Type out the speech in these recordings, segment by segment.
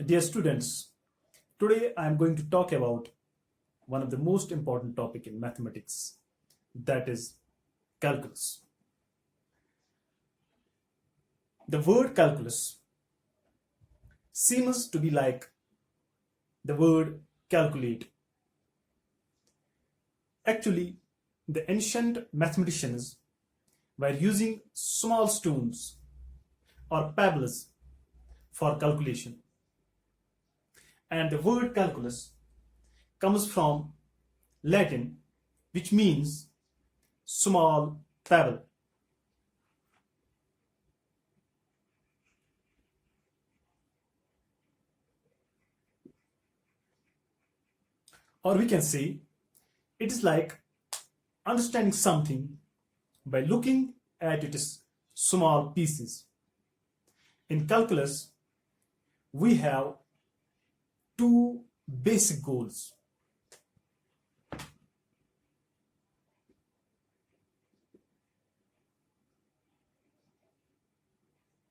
Dear students, today I am going to talk about one of the most important topic in mathematics, that is calculus. The word calculus seems to be like the word calculate. Actually, the ancient mathematicians were using small stones or pebbles for calculation. And the word calculus comes from Latin, which means small pebble. Or we can say it is like understanding something by looking at its small pieces. In calculus, we have two basic goals.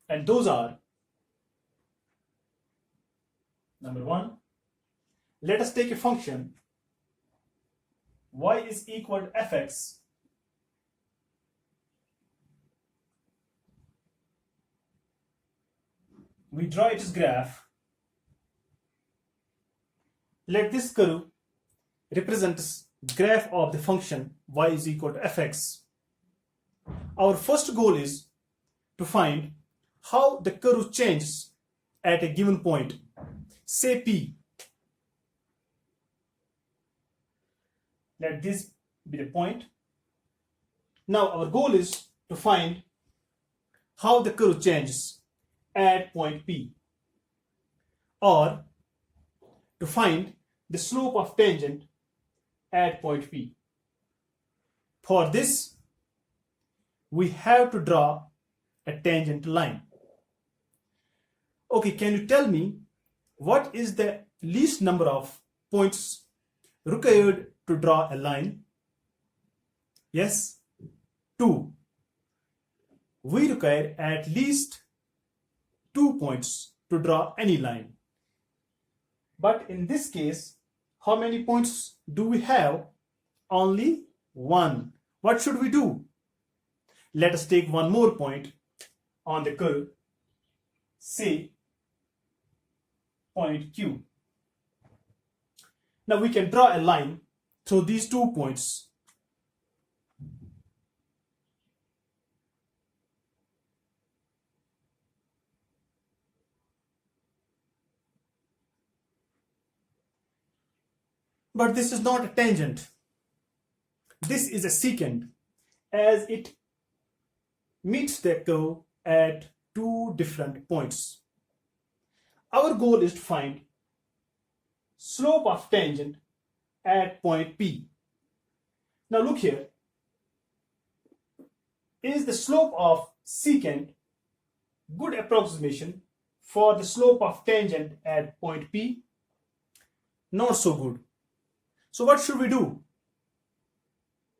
And those are, number one, let us take a function y is equal to fx we draw its graph. Let this curve represents graph of the function y is equal to fx. Our first goal is to find how the curve changes at a given point, say P. Let this be the point. Now our goal is to find how the curve changes at point P, or to find the slope of tangent at point P. For this, we have to draw a tangent line. Okay, can you tell me what is the least number of points required to draw a line? Yes, 2. We require at least 2 points to draw any line. But in this case, how many points do we have? Only 1. What should we do? Let us take one more point on the curve, say point Q. Now we can draw a line through these 2 points. But this is not a tangent. This is a secant, as it meets the curve at 2 different points. Our goal is to find slope of tangent at point P. Now look here. Is the slope of secant good approximation for the slope of tangent at point P? Not so good. So what should we do?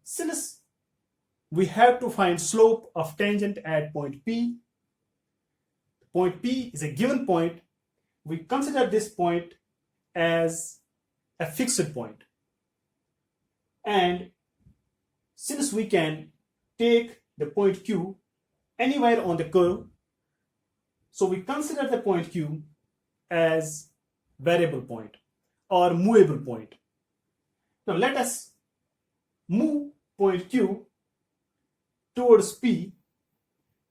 Since we have to find slope of tangent at point P is a given point, we consider this point as a fixed point. And since we can take the point Q anywhere on the curve, so we consider the point Q as variable point or movable point. Now let us move point Q towards P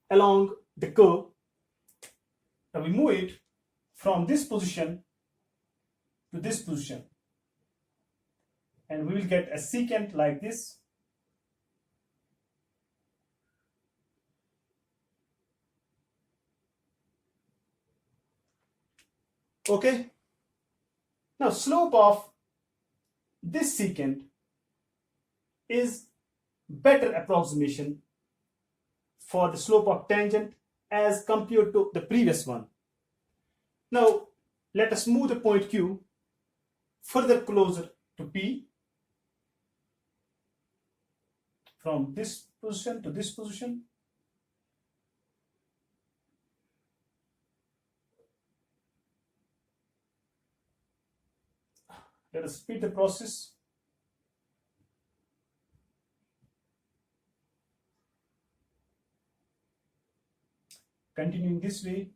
along the curve. Now we move it from this position to this position, and we will get a secant like this. Okay. Now slope of this secant is better approximation for the slope of tangent as compared to the previous one. Now let us move the point Q further closer to P, from this position to this position. Let us repeat the process. Continuing this way.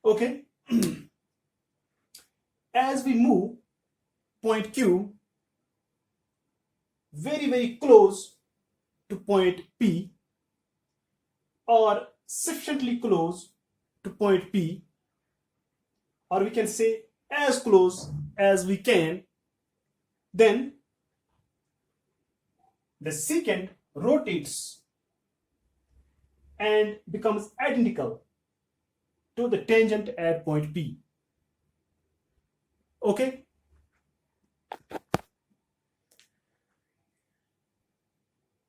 Okay. As we move point Q very close to point P, or sufficiently close to point P, or we can say as close as we can, then the secant rotates and becomes identical to the tangent at point P. Okay.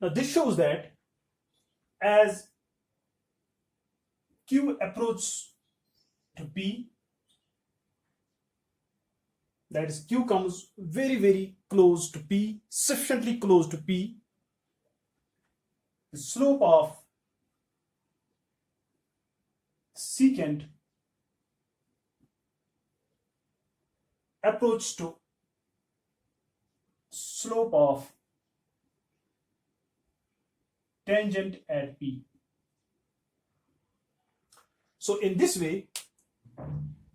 Now this shows that as Q approaches to P, that is Q comes very close to P, sufficiently close to P, the slope of secant approach to slope of tangent at P. So in this way,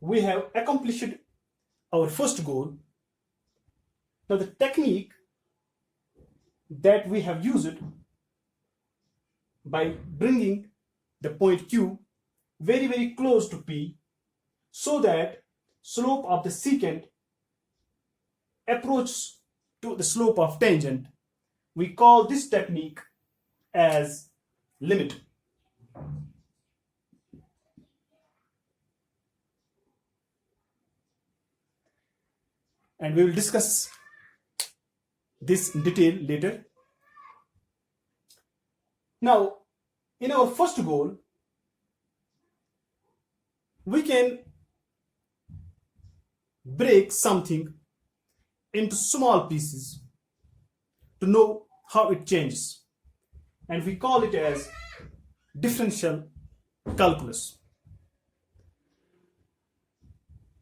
we have accomplished our first goal. Now the technique that we have used by bringing the point Q very close to P, so that slope of the secant approaches to the slope of tangent, we call this technique as limit. And we will discuss this in detail later. Now, in our first goal, we can break something into small pieces to know how it changes, and we call it as differential calculus.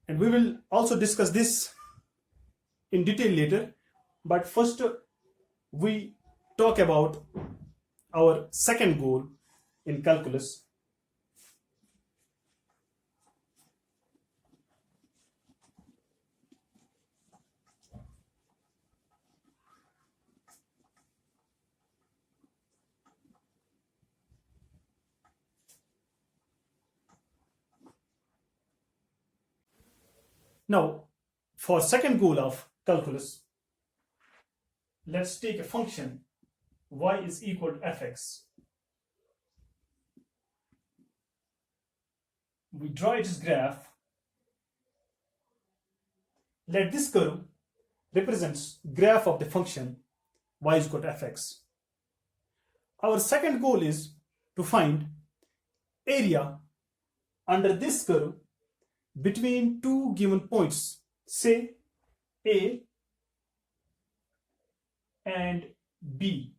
And we will also discuss this in detail later, but first we talk about our second goal in calculus. Now, for second goal of calculus, let's take a function y is equal to fx. We draw its graph. Let this curve represents graph of the function y is equal to fx. Our second goal is to find area under this curve between two given points, say A and B.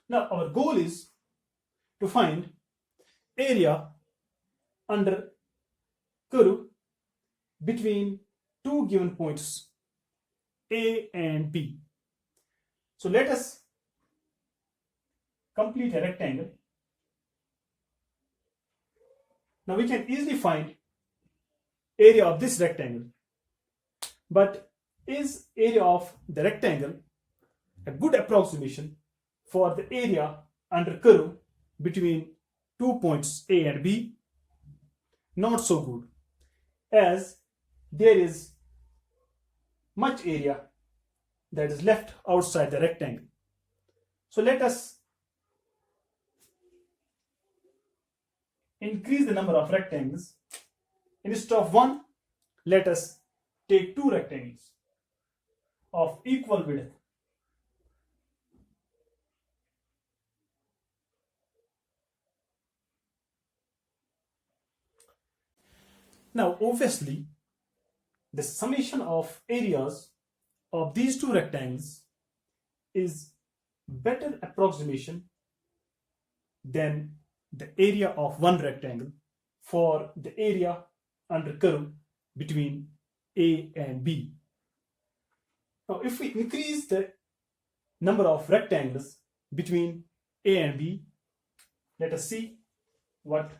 Now our goal is to find area under curve between two given points A and B. So let us complete a rectangle. Now we can easily find area of this rectangle, but is area of the rectangle a good approximation for the area under curve between two points A and B? Not so good, as there is much area that is left outside the rectangle. So let us increase the number of rectangles. Instead of one, let us take two rectangles of equal width Now, obviously, the summation of areas of these two rectangles is better approximation than the area of one rectangle for the area under curve between A and B. Now, if we increase the number of rectangles between A and B, let us see what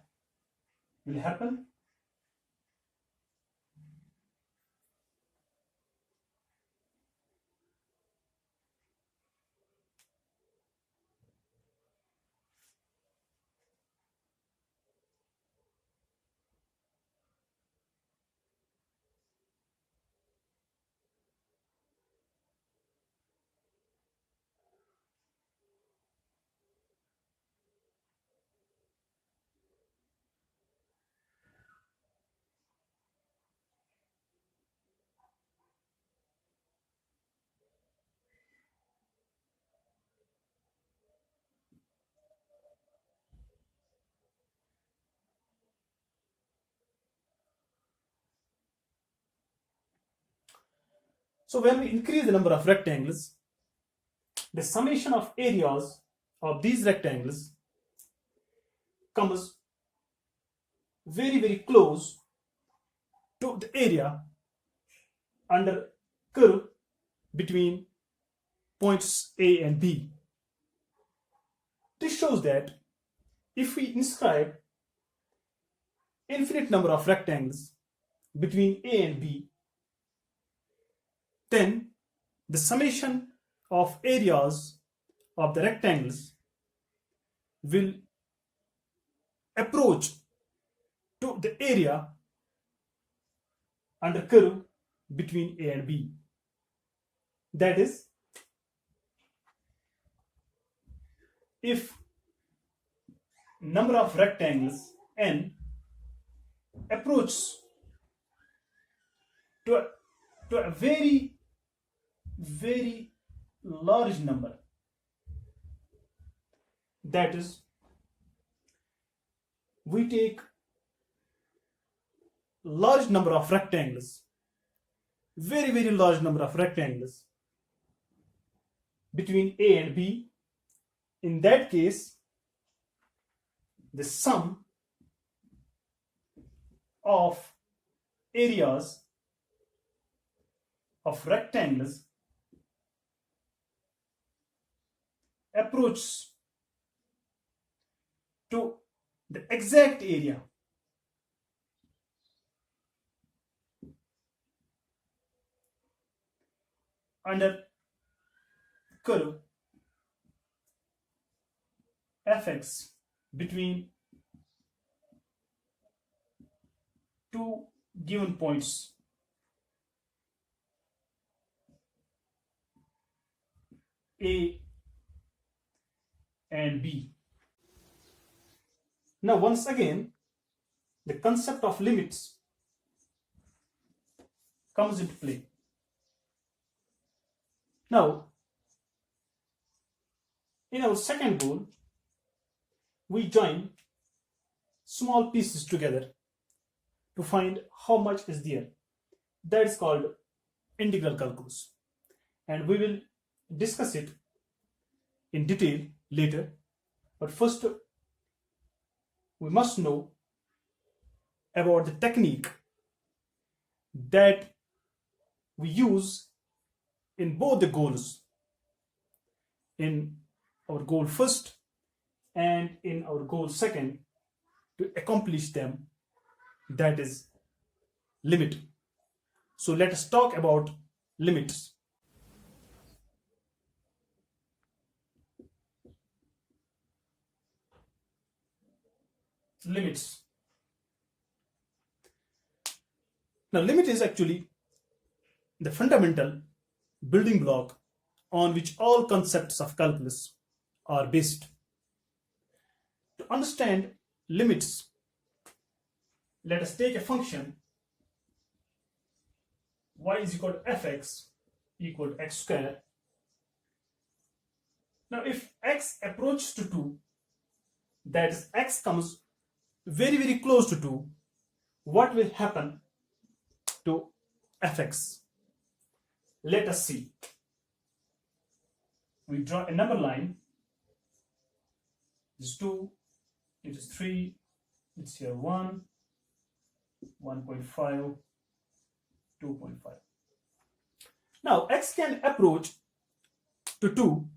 will happen. So when we increase the number of rectangles, the summation of areas of these rectangles comes very close to the area under curve between points A and B. This shows that if we inscribe infinite number of rectangles between A and B, then the summation of areas of the rectangles will approach to the area under curve between A and B. That is, if number of rectangles n approaches to a very large number, that is, we take large number of rectangles, very large number of rectangles between A and B. In that case, the sum of areas of rectangles approaches to the exact area under curve fx between two given points A and B. Now, once again, the concept of limits comes into play. Now, in our second goal, we join small pieces together to find how much is there. That is called integral calculus, and we will discuss it in detail later. But first, we must know about the technique that we use in both the goals, in our goal first and in our goal second, to accomplish them, that is limit. So let us talk about limits. Limits. Now, limit is actually the fundamental building block on which all concepts of calculus are based. To understand limits, let us take a function y is equal to fx equal to x square. Now, if x approaches to 2, that is, x comes very close to 2, what will happen to fx? Let us see. We draw a number line. It is 2, it is 3, it's here 1, 1.5, 2.5. Now x can approach to 2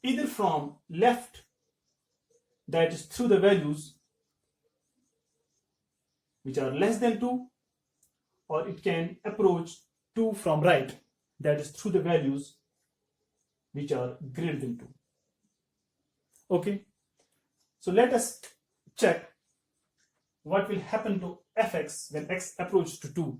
either from left, that is through the values which are less than 2, or it can approach 2 from right, that is through the values which are greater than 2. Okay, so let us check what will happen to fx when x approaches to 2.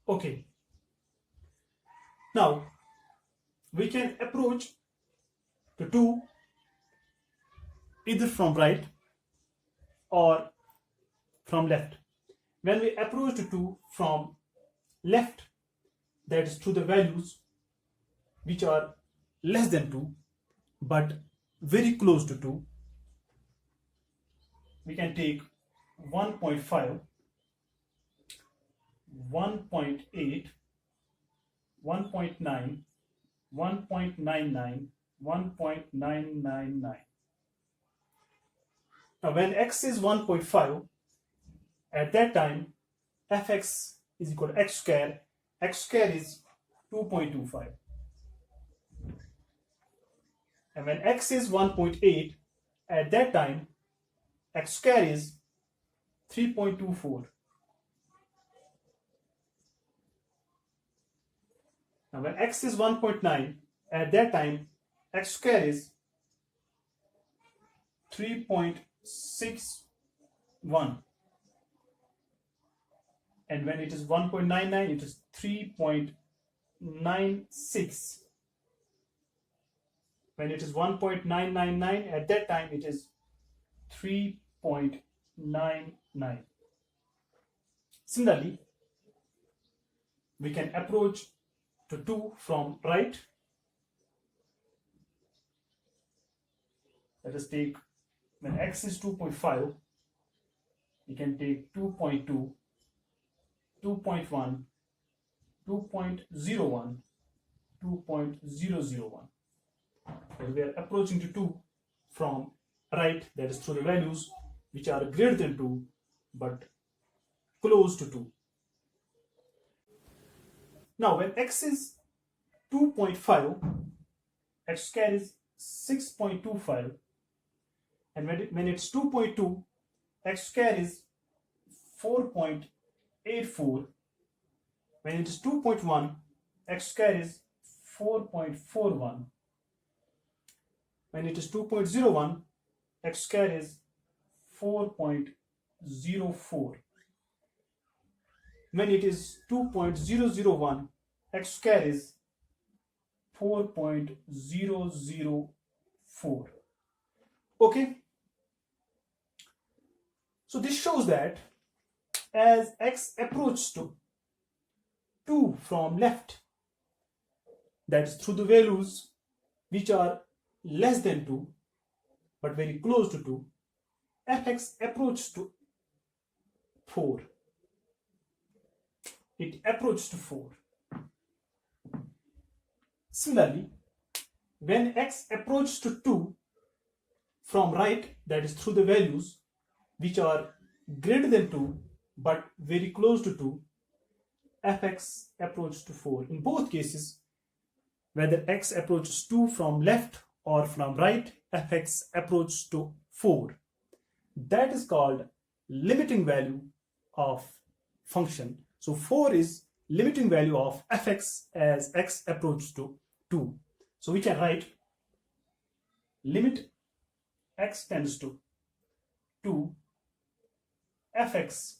Okay, now we can approach to 2 either from right or from left. When we approach to 2 from left, that is through the values which are less than 2 but very close to 2, we can take 1.5, 1.8, 1.9, 1.99, 1.999. Now when x is 1.5, at that time fx is equal to x square. X square is 2.25. And when x is 1.8, at that time x square is 3.24. Now when x is 1.9, at that time x square is 3.61. And when it is 1.99, it is 3.96. When it is 1.999, at that time it is 3.99. Similarly, we can approach to 2 from right. Let us take, when x is 2.5, we can take 2.2, 2.1, 2.01, 2.001. When we are approaching to 2 from right, that is through the values which are greater than 2 but close to 2. Now when x is 2.5, x square is 6.25, and when it's 2.2, x square is 4.84. When it is 2.1, x square is 4.41. When it is 2.01, x square is 4.04. When it is 2.001, x square is 4.004. Okay, so this shows that as x approaches to 2 from left, that is through the values which are less than 2 but very close to 2, fx approaches to 4. It approaches to 4. Similarly, when x approaches to 2 from right, that is through the values which are greater than 2 but very close to 2, fx approaches to 4. In both cases, whether x approaches 2 from left or from right, fx approaches to 4. That is called limiting value of function. So 4 is limiting value of fx as x approaches to 2. So we can write limit x tends to 2, fx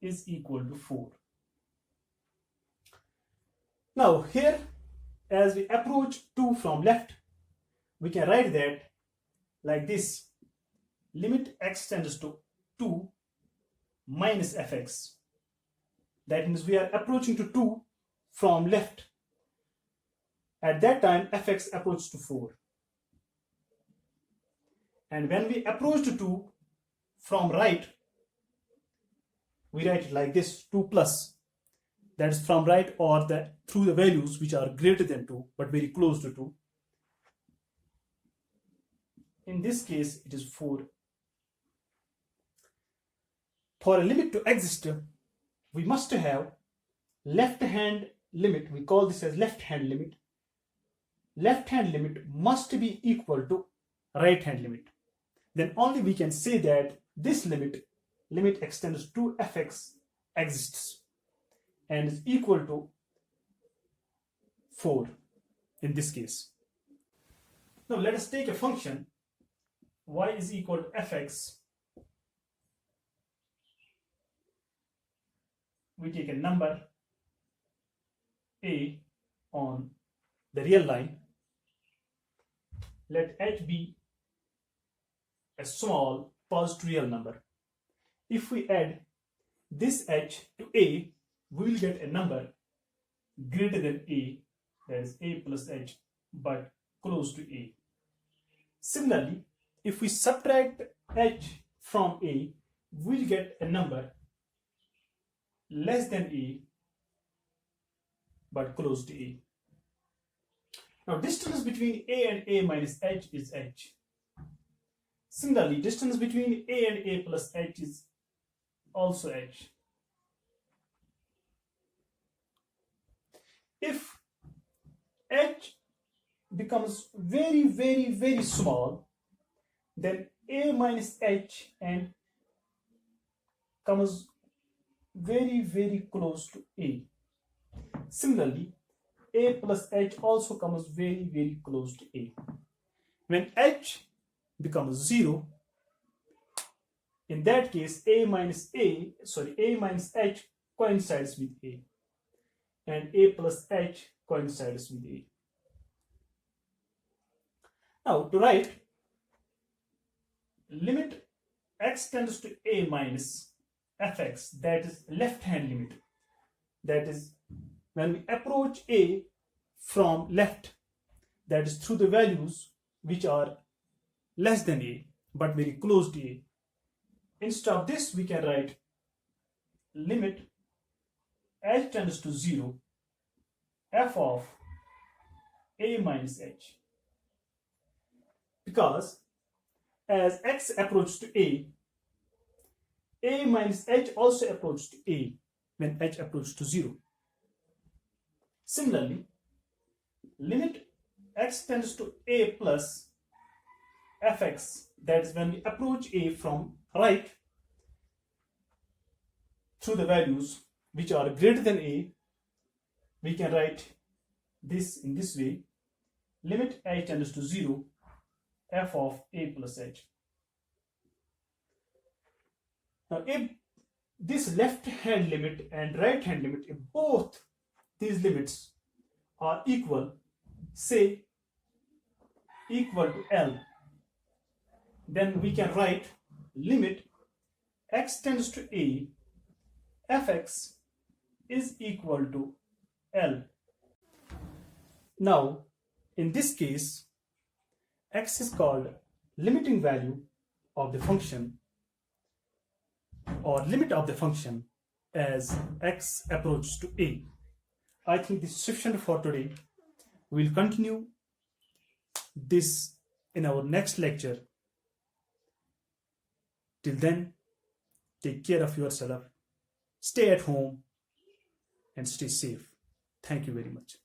is equal to 4. Now here, as we approach 2 from left, we can write that like this: limit x tends to 2 minus fx. That means we are approaching to 2 from left. At that time, fx approaches to 4. And when we approach to 2 from right, we write it like this: 2 plus. That is from right or through the values which are greater than 2 but very close to 2. In this case, it is 4. For a limit to exist, we must have left hand limit. We call this as left hand limit. Left hand limit must be equal to right hand limit. Then only we can say that this limit x tends to fx exists and is equal to 4 in this case. Now let us take a function y is equal to fx. We take a number a on the real line. Let h be a small positive real number. If we add this h to a, we will get a number greater than a, that is a plus h, but close to a. Similarly, if we subtract h from a, we'll get a number less than a, but close to a. Now distance between a and a minus h is h. Similarly, distance between a and a plus h is also h. If h becomes very, very, very small, then a minus h and comes very, very close to a. Similarly, a plus h also comes very, very close to a. When h becomes 0, in that case a minus h coincides with a, and a plus h coincides with a. Now to write limit x tends to a minus fx, that is left hand limit. That is when we approach a from left, that is through the values which are less than a but very close to a. Instead of this, we can write limit h tends to 0 f of a minus h, because as x approaches to a minus h also approaches to a when h approaches to 0. Similarly, limit x tends to a plus fx, that is when we approach a from right through the values which are greater than a, we can write this in this way: limit h tends to 0 f of a plus h. Now if this left hand limit and right hand limit, if both these limits are equal, say equal to L, then we can write limit x tends to a fx is equal to L. Now in this case, x is called limiting value of the function or limit of the function as x approaches to a. I think this is sufficient for today. We will continue this in our next lecture. Till then, take care of yourself, stay at home, and stay safe. Thank you very much.